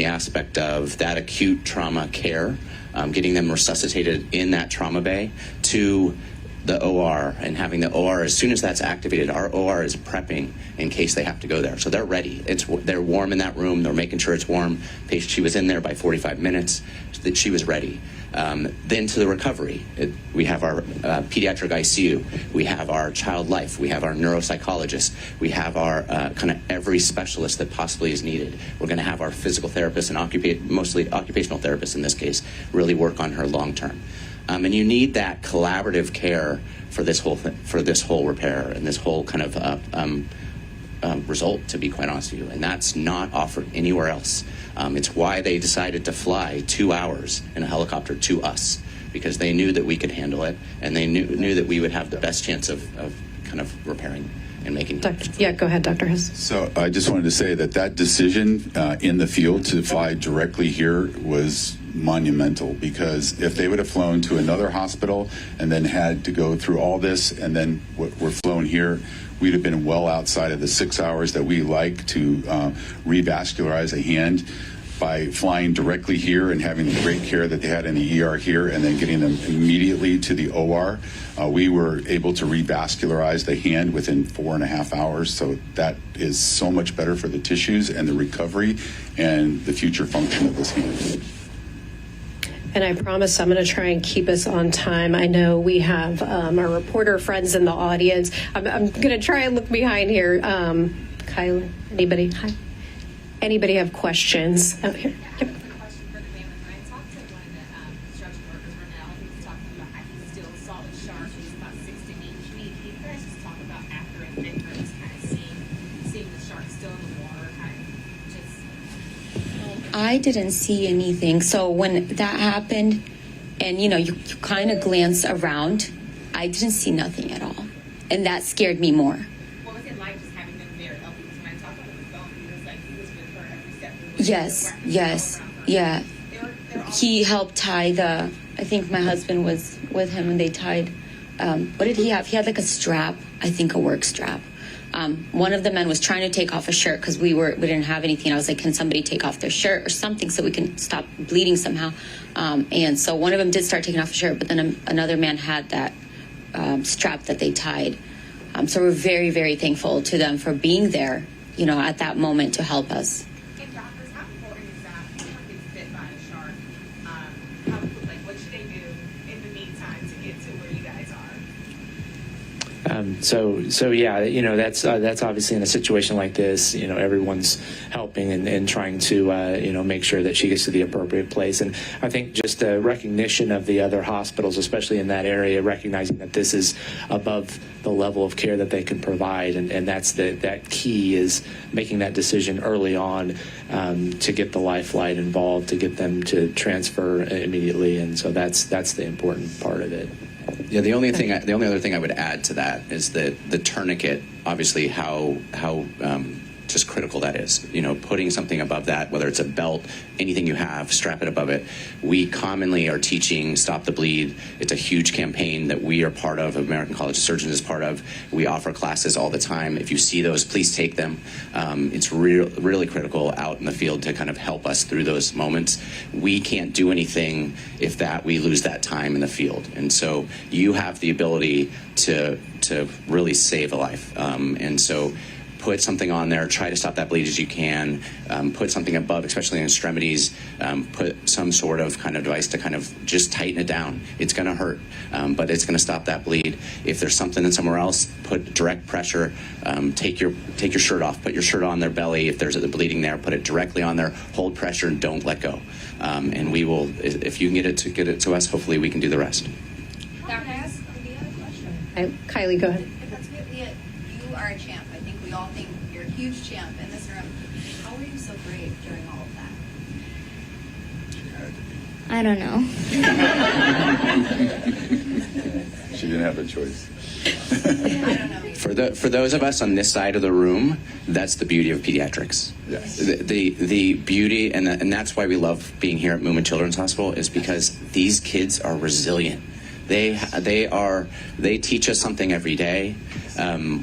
the aspect of that acute trauma care, getting them resuscitated in that trauma bay, to the OR, and having the OR, as soon as that's activated, our OR is prepping in case they have to go there. So they're ready. They're warm in that room. They're making sure it's warm. She was in there by 45 minutes. That she was ready. Then to the recovery. We have our pediatric ICU. We have our child life. We have our neuropsychologist. We have our kind of every specialist that possibly is needed. We're going to have our physical therapists and mostly occupational therapists in this case really work on her long term. And you need that collaborative care for this whole repair and this whole kind of result, to be quite honest with you. And that's not offered anywhere else. It's why they decided to fly 2 hours in a helicopter to us, because they knew that we could handle it, and they knew that we would have the best chance of kind of repairing and making. Yeah, go ahead, Dr. Hess. So I just wanted to say that decision in the field to fly directly here was monumental, because if they would have flown to another hospital and then had to go through all this and then were flown here, we'd have been well outside of the 6 hours that we like to revascularize a hand. By flying directly here and having the great care that they had in the ER here and then getting them immediately to the OR, we were able to revascularize the hand within 4.5 hours. So that is so much better for the tissues and the recovery and the future function of this hand. And I promise I'm going to try and keep us on time. I know we have our reporter friends in the audience. I'm going to try and look behind here. Kyle, anybody? Hi. Anybody have questions? Oh, here. Yep. I didn't see anything. So when that happened, and you kind of glance around, I didn't see nothing at all, and that scared me more. What was it like just having them there helping? Because when I talked on the phone, he was like he was with her every step. Yes, yeah. He helped tie the. I think my husband was with him, and they tied. What did he have? He had like a strap. I think a work strap. One of the men was trying to take off a shirt because we didn't have anything. I was like, can somebody take off their shirt or something so we can stop bleeding somehow? And so one of them did start taking off a shirt, but then another man had that strap that they tied. So we're very, very thankful to them for being there, at that moment to help us. And doctors, how important is that when someone gets bit by a shark? What should they do in the meantime to get to where you guys are? So yeah, that's obviously in a situation like this, everyone's helping and trying to, make sure that she gets to the appropriate place. And I think just the recognition of the other hospitals, especially in that area, recognizing that this is above the level of care that they can provide. And that's that key is making that decision early on to get the life flight involved, to get them to transfer immediately. And so that's the important part of it. Yeah, the only other thing I would add to that is that the tourniquet, obviously, how just critical that is. Putting something above that, whether it's a belt, anything you have, strap it above it. We commonly are teaching Stop the Bleed. It's a huge campaign that we are part of. American College of Surgeons is part of. We offer classes all the time. If you see those, please take them. It's really critical out in the field to kind of help us through those moments. We can't do anything if we lose that time in the field. And so you have the ability to really save a life. And so put something on there, try to stop that bleed as you can, put something above, especially in extremities, put some sort of kind of device to kind of just tighten it down. It's going to hurt, but it's going to stop that bleed. If there's something in somewhere else, put direct pressure, take your shirt off, put your shirt on their belly. If there's a bleeding there, put it directly on there, hold pressure and don't let go. And we will, if you can get it to us, hopefully we can do the rest. Kylie, go ahead. You are a champ. I think we all think you're a huge champ in this room. How were you so brave during all of that? I don't know. She didn't have a choice. I don't know. For those of us on this side of the room, that's the beauty of pediatrics. Yes. The beauty, and that's why we love being here at Moomin Children's Hospital, is because these kids are resilient. They teach us something every day.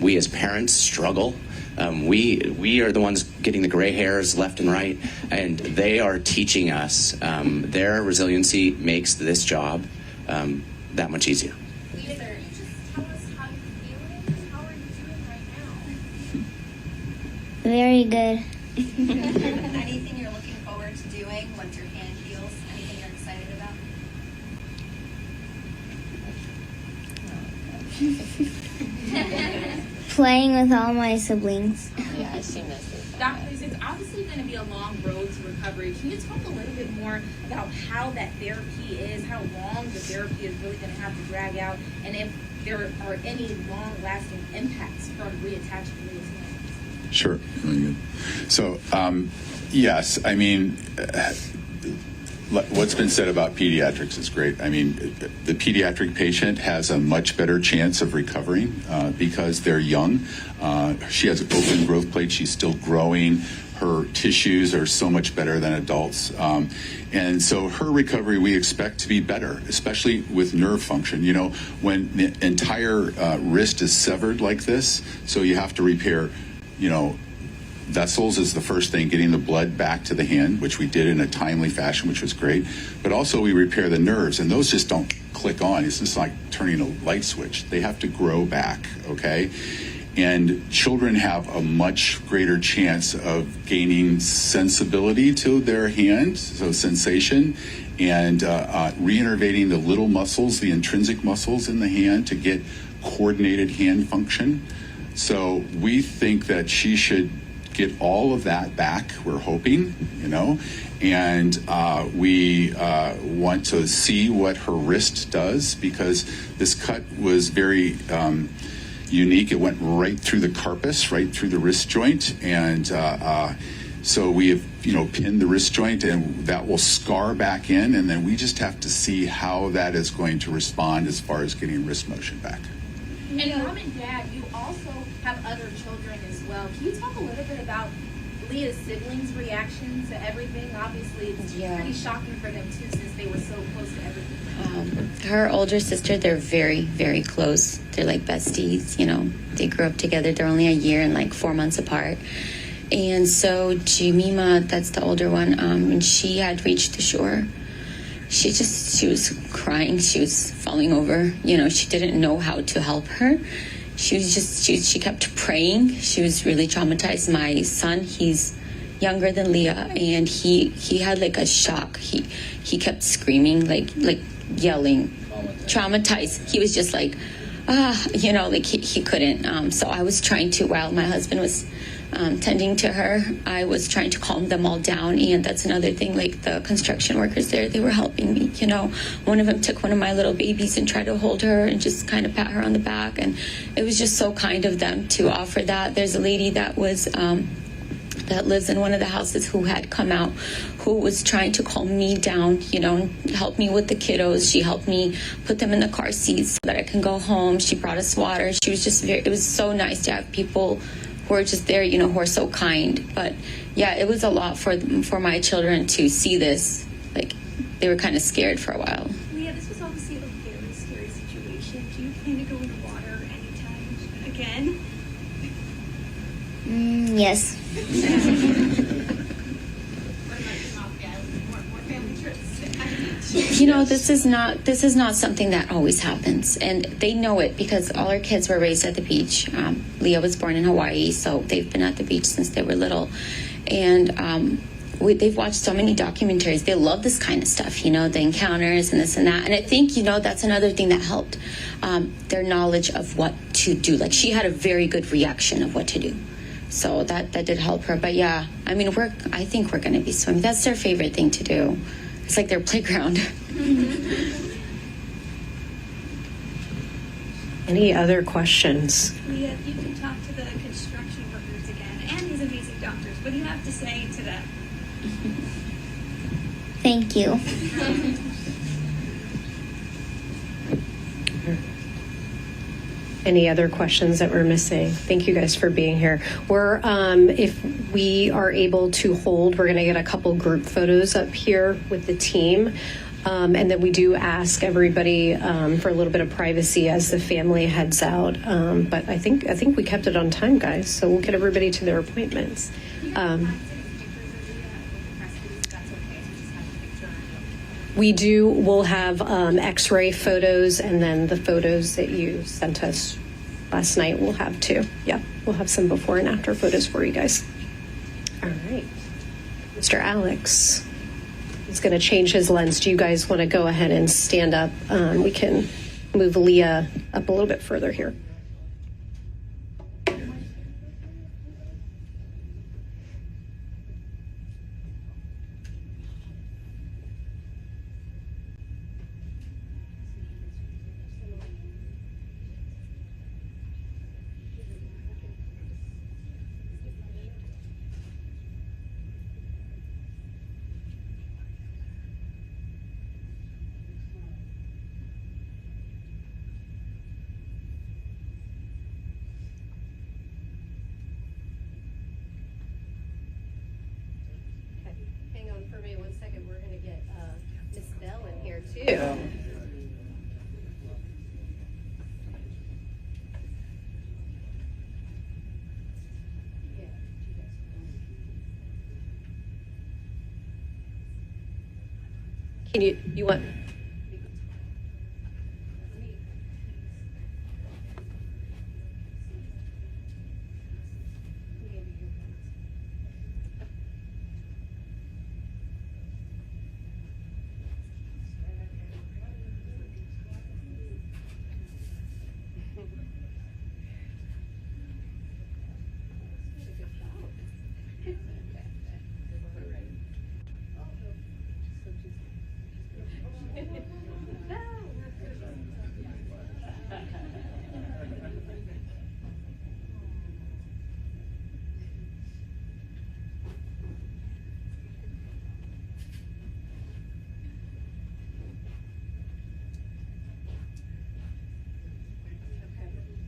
We as parents struggle. We are the ones getting the gray hairs left and right, and they are teaching us. Their resiliency makes this job that much easier. Lisa, can you just tell us how you're feeling? How are you doing right now? Very good. Anything you're looking forward to doing once your hand heals? Anything you're excited about? Playing with all my siblings. Yeah, she misses. Doctors, it's obviously going to be a long road to recovery. Can you talk a little bit more about how that therapy is, how long the therapy is really going to have to drag out, and if there are any long-lasting impacts from reattaching Leah's hands? Sure. Really good. So, yes, I mean, what's been said about pediatrics is great. I mean, the pediatric patient has a much better chance of recovering because they're young. She has an open growth plate. She's still growing. Her tissues are so much better than adults. And so her recovery we expect to be better, especially with nerve function. You know, when the entire wrist is severed like this, so you have to repair, you know, vessels is the first thing, getting the blood back to the hand, which we did in a timely fashion, which was great. But also we repair the nerves, and those just don't click on. It's just like turning a light switch. They have to grow back, okay? And children have a much greater chance of gaining sensibility to their hand, so sensation, and reinnervating the little muscles, the intrinsic muscles in the hand to get coordinated hand function. So we think that she should get all of that back, we're hoping, you know, and we want to see what her wrist does, because this cut was very unique. It went right through the carpus, right through the wrist joint, and so we have, you know, pinned the wrist joint, and that will scar back in, and then we just have to see how that is going to respond as far as getting wrist motion back. And mom and dad, you also have other children as well. Can you talk a little bit about Leah's siblings' reaction to everything? Obviously, it's pretty shocking for them too, since they were so close to everything. Her older sister, they're very, very close. They're like besties, you know. They grew up together. They're only a year and like 4 months apart. And so Jemima, that's the older one, when she had reached the shore, she was crying. She was falling over. You know, she didn't know how to help her. She kept praying. She was really traumatized. My son, he's younger than Leah, and he had like a shock. He kept screaming, like yelling, traumatized. He was just like, you know, like he couldn't. So I was trying to, while my husband was tending to her, I was trying to calm them all down. And that's another thing, like the construction workers there, they were helping me, you know. One of them took one of my little babies and tried to hold her and just kind of pat her on the back, and it was just so kind of them to offer that. There's a lady that was that lives in one of the houses who had come out, who was trying to calm me down, you know, and help me with the kiddos. She helped me put them in the car seats so that I can go home. She brought us water. She was just it was so nice to have people who are just there, you know, who are so kind. But yeah, it was a lot for my children to see this. Like, they were kind of scared for a while. Leah, this was obviously a very scary situation. Do you plan to go in the water anytime again? Yes. What about your mom, dad? More family trips? You know, this is not something that always happens, and they know it because all our kids were raised at the beach. Leah was born in Hawaii, so they've been at the beach since they were little, and they've watched so many documentaries. They love this kind of stuff, you know, the encounters and this and that. And I think, you know, that's another thing that helped their knowledge of what to do. Like, she had a very good reaction of what to do. So that did help her. But yeah, I mean, I think we're going to be swimming. That's their favorite thing to do. It's like their playground. Any other questions? Leah, if you can talk to the construction workers again and these amazing doctors, what do you have to say to them? Thank you. Any other questions that we're missing? Thank you guys for being here. We're, if we are able to hold, we're going to get a couple group photos up here with the team. And then we do ask everybody for a little bit of privacy as the family heads out. But I think we kept it on time, guys. So we'll get everybody to their appointments. We do. We'll have X-ray photos, and then the photos that you sent us last night. We'll have too. Yeah, we'll have some before and after photos for you guys. All right, Mr. Alex is going to change his lens. Do you guys want to go ahead and stand up? We can move Leah up a little bit further here. Hang on for me 1 second. We're going to get Miss Bell in here too. Can you want?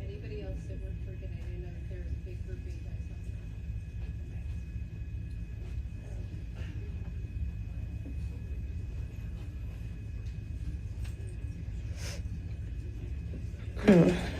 Anybody else that we're forgetting? I know there's a big group of you guys on there.